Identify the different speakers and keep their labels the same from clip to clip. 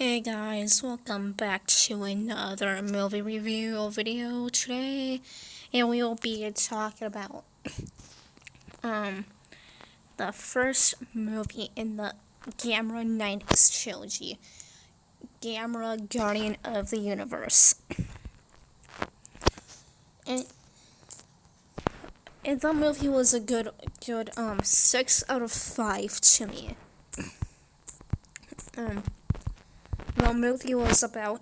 Speaker 1: Hey guys, welcome back to another movie review video today, and we will be talking about um the first movie in the Gamera 90s trilogy, Gamera Guardian of the Universe. And, and the movie was a good 6 out of 5 to me. The movie was about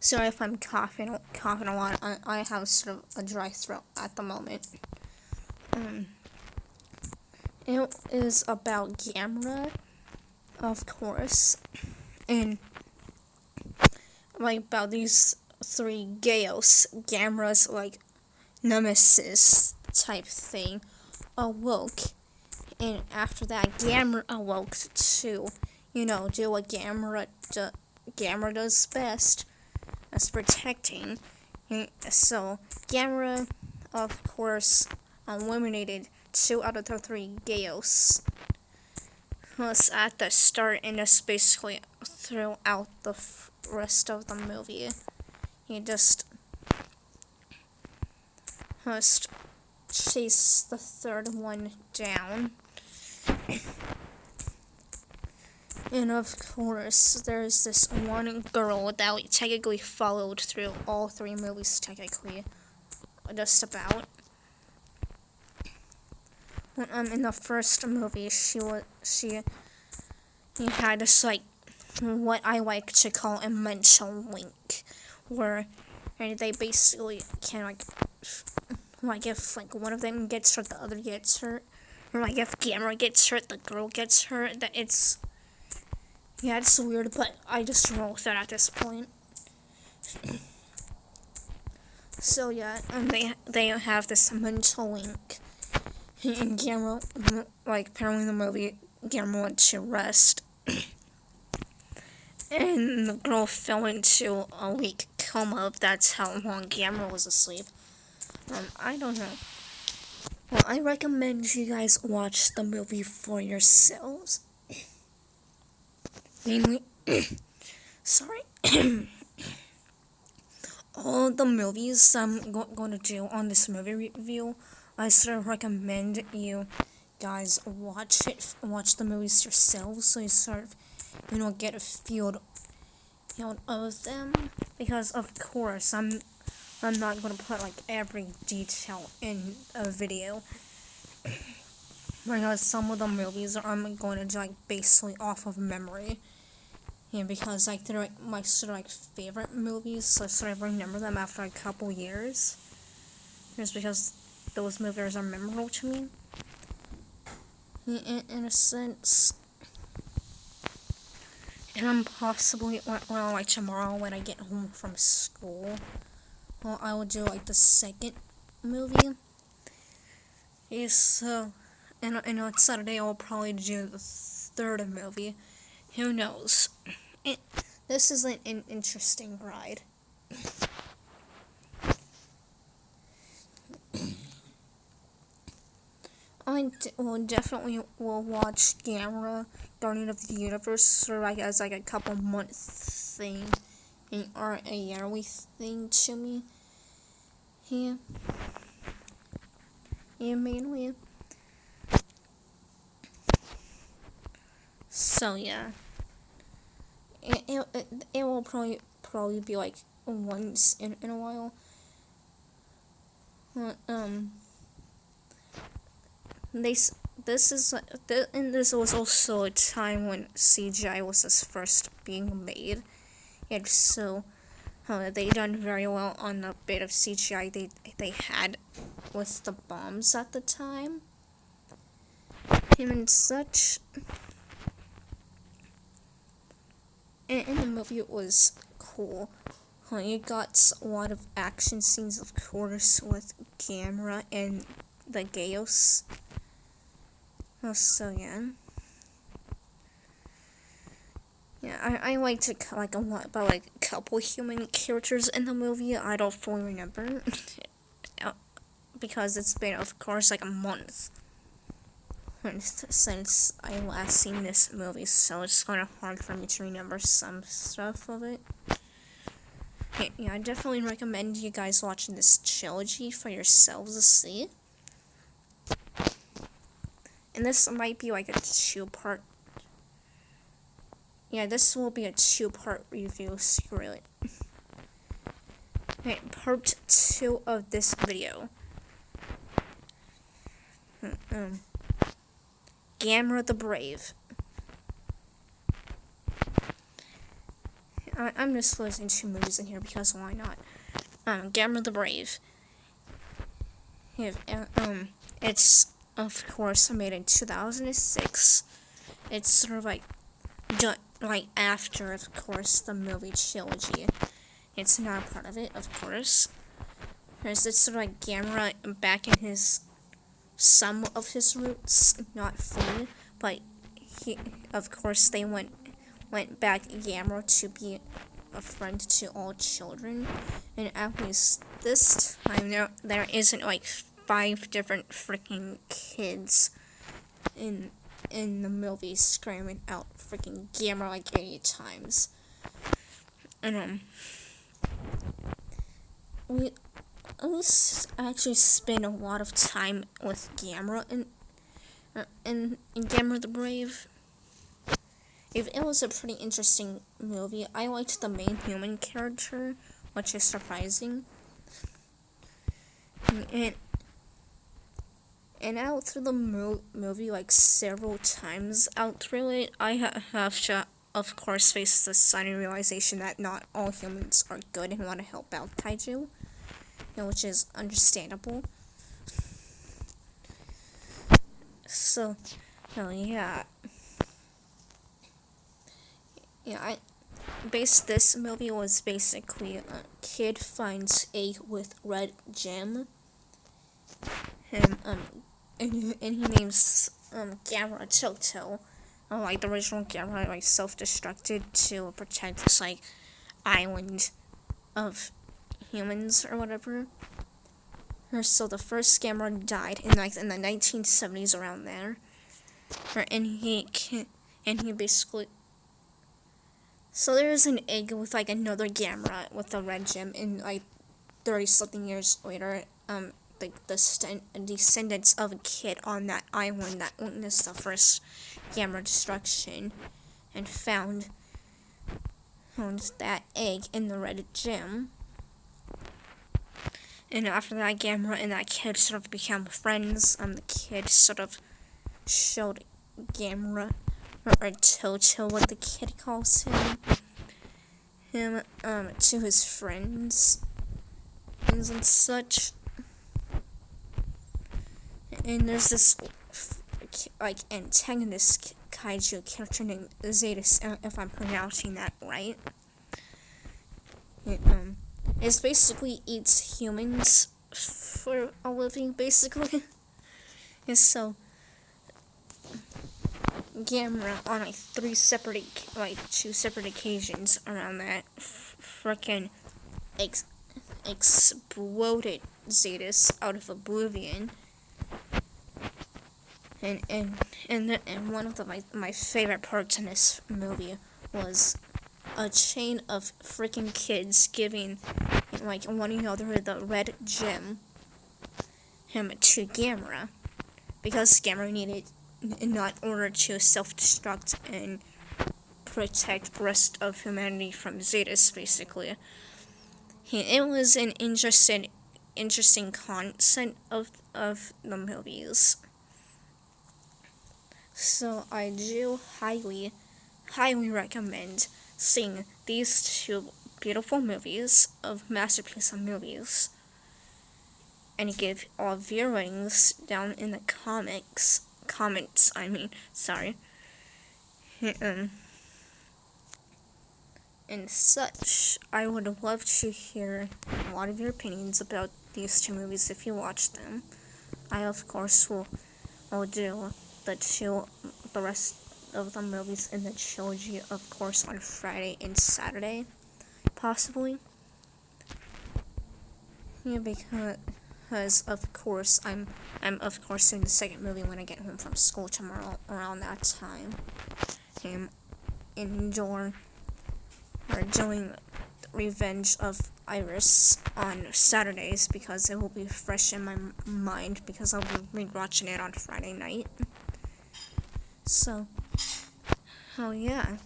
Speaker 1: sorry if I'm coughing a lot. I have sort of a dry throat at the moment. It is about Gamera, of course, and about these three Gales. Gamera's nemesis type thing awoke, and after that, Gamera awoke to, do what Gamera does best, as protecting. And so Gamera, of course, eliminated 2 out of the 3 Gales. Was at the start, and just basically throughout the rest of the movie. He just chased the third one down. And of course, there's this one girl that we technically followed through all 3 movies, technically. Just about. In the first movie, she had this, what I like to call a mental link, where they basically can, if, one of them gets hurt, the other gets hurt, or, if Gamera gets hurt, the girl gets hurt. It's weird, but I just roll with that at this point. So, yeah, and they have this mental link. And Gamera, apparently in the movie, Gamera went to rest. And the girl fell into a weak coma. That's how long Gamera was asleep. I don't know. Well, I recommend you guys watch the movie for yourselves. Mainly, sorry. All the movies I'm going to do on this movie review, I sort of recommend you guys watch the movies yourselves, so you sort of, get a feel, of them. Because of course, I'm not going to put every detail in a video. Because some of the movies I'm going to do basically off of memory. Yeah, because they're my sort of favorite movies, so I sort of remember them after a couple years. Just because those movies are memorable to me. In a sense. And I'm possibly, tomorrow when I get home from school, I will do the second movie. So, and on Saturday I'll probably do the third movie. Who knows? This is an interesting ride. I definitely will watch Gamera, Guardian of the Universe, sort of as a couple month thing, or a yearly thing to me. Yeah, mainly. So yeah, it will probably be once in a while. This was also a time when CGI was just first being made, and so they done very well on the bit of CGI they had with the bombs at the time, and such. And the movie was cool. You got a lot of action scenes, of course, with Gamera and the Gales. So yeah. Yeah, I like to a lot about a couple human characters in the movie. I don't fully remember because it's been, of course, a month since I last seen this movie, so it's kind of hard for me to remember some stuff of it. Yeah, I definitely recommend you guys watching this trilogy for yourselves to see. And this might be like a two-part. Yeah, this will be a two-part review. Screw it. Okay, part 2 of this video. Gamera the Brave. I'm just listing 2 movies in here because why not? Gamera the Brave. It's of course made in 2006. It's sort of like after, of course, the movie trilogy. It's not a part of it, of course. It's sort of like Gamera back in some of his roots, not fully, but of course, they went back Gamera to be a friend to all children, and at least this time there isn't like 5 different freaking kids in the movie screaming out freaking Gamera like 80 times. And we actually spend a lot of time with Gamera in Gamera the Brave. It was a pretty interesting movie. I liked the main human character, which is surprising. And out through the movie, like several times out through it, I have to, of course, face the sudden realization that not all humans are good and want to help out kaiju, which is understandable. So, yeah. This movie was basically a kid finds egg with red gem, and he names Gamera Toto, like the original Gamera, like self-destructed to protect this like island of humans or whatever. So the first Gamera died in the 1970s around there, and he basically. So there's an egg with like another Gamera with a red gem, and like 30-something years later, the descendants of a kid on that island that witnessed the first Gamera destruction and found that egg in the red gem. And after that, Gamera and that kid sort of became friends. The kid sort of showed Gamera, or Toto, what the kid calls him, to his friends and such. And there's this like antagonist kaiju character named Zetus, if I'm pronouncing that right. It basically eats humans for a living, basically. And so Gamera on like 2 separate occasions around that frickin' exploded Zetus out of oblivion. And one of my favorite parts in this movie was a chain of freaking kids giving like one another the red gem to Gamera, because Gamera needed in order to self-destruct and protect the rest of humanity from Zetus, basically. It was an interesting concept of the movies. So I do highly recommend seeing these 2 beautiful movies of masterpiece of movies, and give all of your ratings down in the comments. Sorry. And such. I would love to hear a lot of your opinions about these 2 movies if you watch them. I of course will do the rest of the movies in the trilogy, of course, on Friday and Saturday, possibly. Yeah, because of course I'm of course seeing the second movie when I get home from school tomorrow around that time. I'm enjoying Revenge of Iris on Saturdays because it will be fresh in my mind because I'll be rewatching it on Friday night. So, oh yeah,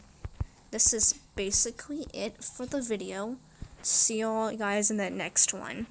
Speaker 1: this is basically it for the video. See y'all guys in the next one.